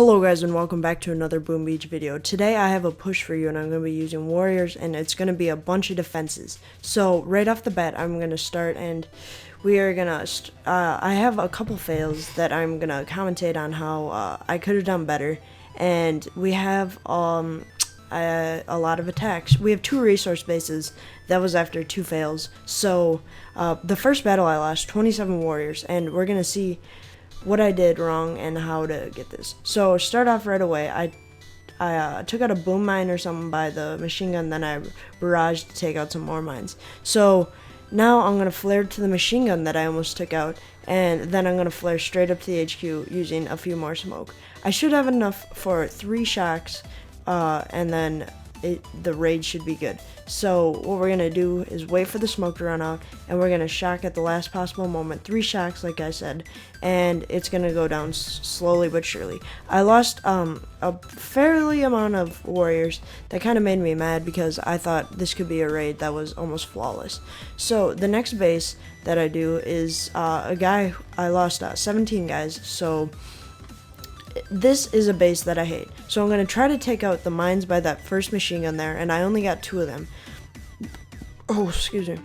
Hello guys and welcome back to another Boom Beach video. Today I have a push for you and I'm going to be using warriors and it's going to be a bunch of defenses. So right off the bat I'm going to start and we are going to, I have a couple fails that I'm going to commentate on how I could have done better. And we have a lot of attacks. We have 2 resource bases. That was after 2 fails. So the first battle I lost 27 warriors and we're going to see what I did wrong and how to get this. So start off right away. I took out a boom mine or something by the machine gun, then I barraged to take out some more mines. So now I'm gonna flare to the machine gun that I almost took out, and then I'm gonna flare straight up to the HQ using a few more smoke. I should have enough for 3 shocks, and then the raid should be good. So what we're gonna do is wait for the smoke to run out, and we're gonna shock at the last possible moment. 3 shocks, like I said, and it's gonna go down slowly but surely. I lost a fairly amount of warriors. That kind of made me mad because I thought this could be a raid that was almost flawless. So the next base that I do is a guy. I lost 17 guys. So this is a base that I hate. So I'm going to try to take out the mines by that first machine gun there, and I only got 2 of them. Oh, excuse me.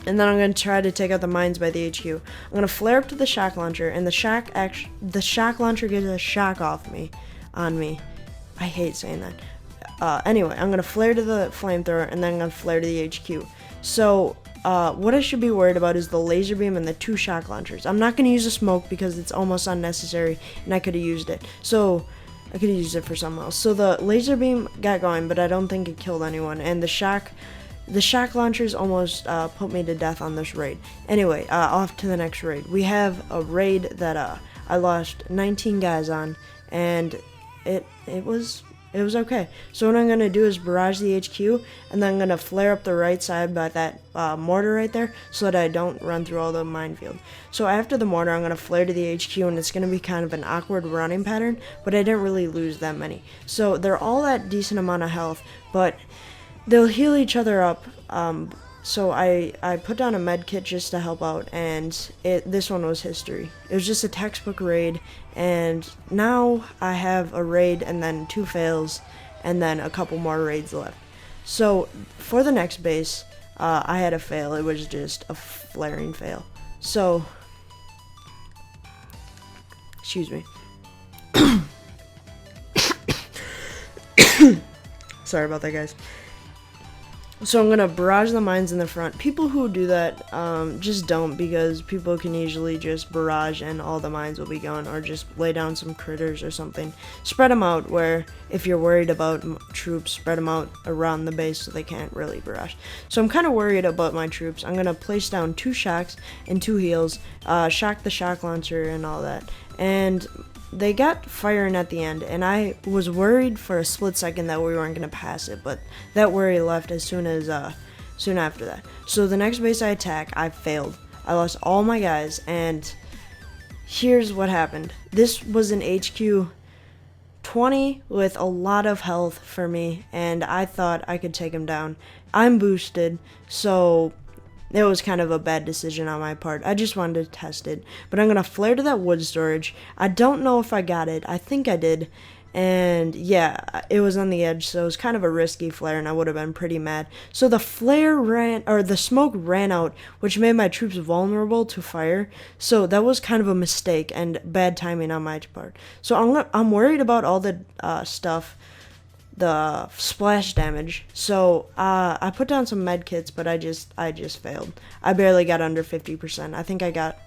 And then I'm going to try to take out the mines by the HQ. I'm going to flare up to the shock launcher, and the shock launcher gets a shock on me. I hate saying that. Anyway, I'm going to flare to the flamethrower, and then I'm going to flare to the HQ. So what I should be worried about is the laser beam and the 2 shock launchers. I'm not going to use the smoke because it's almost unnecessary, and I could have used it. So I could have used it for something else. So the laser beam got going, but I don't think it killed anyone. And the shock launchers almost put me to death on this raid. Anyway, off to the next raid. We have a raid that I lost 19 guys on, and it was okay. So what I'm going to do is barrage the HQ, and then I'm going to flare up the right side by that mortar right there so that I don't run through all the minefield. So after the mortar, I'm going to flare to the HQ, and it's going to be kind of an awkward running pattern, but I didn't really lose that many. So they're all at decent amount of health, but they'll heal each other up. So I put down a med kit just to help out, and this one was history. It was just a textbook raid, and now I have a raid and then 2 fails, and then a couple more raids left. So for the next base, I had a fail. It was just a flaring fail. So, excuse me. Sorry about that, guys. So I'm going to barrage the mines in the front. People who do that just don't, because people can easily just barrage and all the mines will be gone, or just lay down some critters or something. Spread them out, where if you're worried about troops, spread them out around the base so they can't really barrage. So I'm kind of worried about my troops. I'm going to place down 2 shocks and 2 heals, shock the shock launcher and all that. And they got firing at the end, and I was worried for a split second that we weren't going to pass it, but that worry left as soon after that. So the next base I attack, I failed. I lost all my guys, and here's what happened. This was an HQ 20 with a lot of health for me, and I thought I could take him down. I'm boosted, so it was kind of a bad decision on my part. I just wanted to test it. But I'm going to flare to that wood storage. I don't know if I got it. I think I did. And yeah, it was on the edge, so it was kind of a risky flare, and I would have been pretty mad. So the the smoke ran out, which made my troops vulnerable to fire. So that was kind of a mistake and bad timing on my part. So I'm worried about all the stuff, the splash damage. So I put down some med kits, but I just failed. I barely got under 50%. I think I got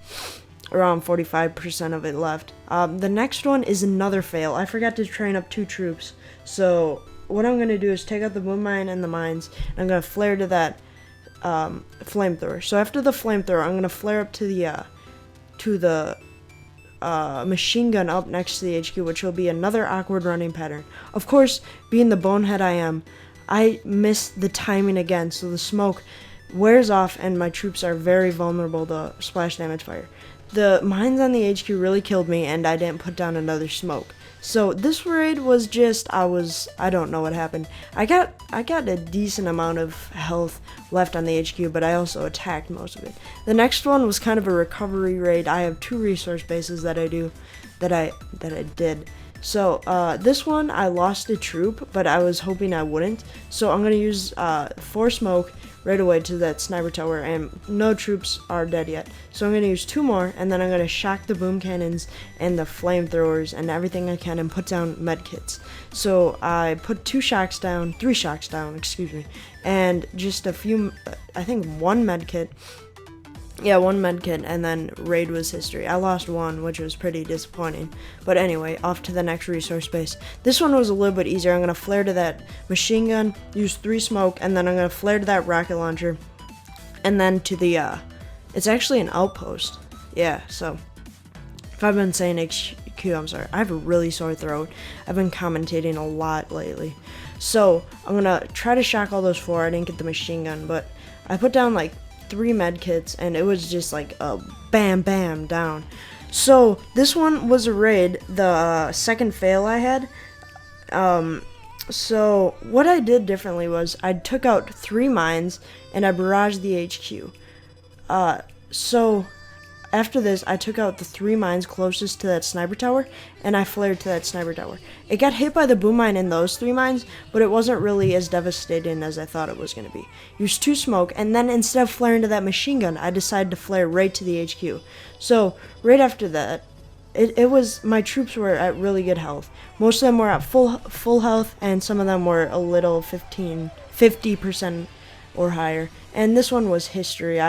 around 45% of it left. The next one is another fail. I forgot to train up 2 troops. So what I'm going to do is take out the boom mine and the mines, and I'm going to flare to that flamethrower. So after the flamethrower, I'm going to flare up to the machine gun up next to the HQ, which will be another awkward running pattern. Of course, being the bonehead I am, I missed the timing again, so the smoke wears off and my troops are very vulnerable to splash damage fire. The mines on the HQ really killed me, and I didn't put down another smoke. So this raid was just, I don't know what happened. I got a decent amount of health left on the HQ, but I also attacked most of it. The next one was kind of a recovery raid. I have 2 resource bases that I did. So this one I lost a troop, but I was hoping I wouldn't. So I'm gonna use 4 smoke right away to that sniper tower, and no troops are dead yet. So I'm gonna use 2 more, and then I'm gonna shock the boom cannons and the flamethrowers and everything I can, and put down medkits. So I put 3 shocks down, excuse me, and just a few, I think 1 medkit. Yeah, 1 medkit, and then raid was history. I lost 1, which was pretty disappointing. But anyway, off to the next resource base. This one was a little bit easier. I'm going to flare to that machine gun, use 3 smoke, and then I'm going to flare to that rocket launcher. And then to the, it's actually an outpost. Yeah, so if I've been saying HQ, I'm sorry. I have a really sore throat. I've been commentating a lot lately. So I'm going to try to shock all those 4. I didn't get the machine gun, but I put down like 3 medkits, and it was just like a bam bam down. So this one was a raid, the second fail I had. So what I did differently was I took out 3 mines and I barraged the HQ. So after this, I took out the 3 mines closest to that sniper tower, and I flared to that sniper tower. It got hit by the boom mine in those 3 mines, but it wasn't really as devastating as I thought it was going to be. Used 2 smoke, and then instead of flaring to that machine gun, I decided to flare right to the HQ. So right after that, it was, my troops were at really good health. Most of them were at full health, and some of them were a little 50% or higher. And this one was history.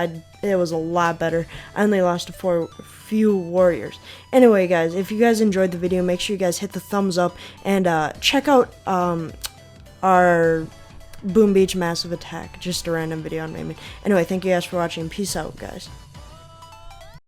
It was a lot better. I only lost to few warriors. Anyway, guys, if you guys enjoyed the video, make sure you guys hit the thumbs up, and check out our Boom Beach Massive Attack, just a random video on Raymond. Anyway, thank you guys for watching. Peace out, guys.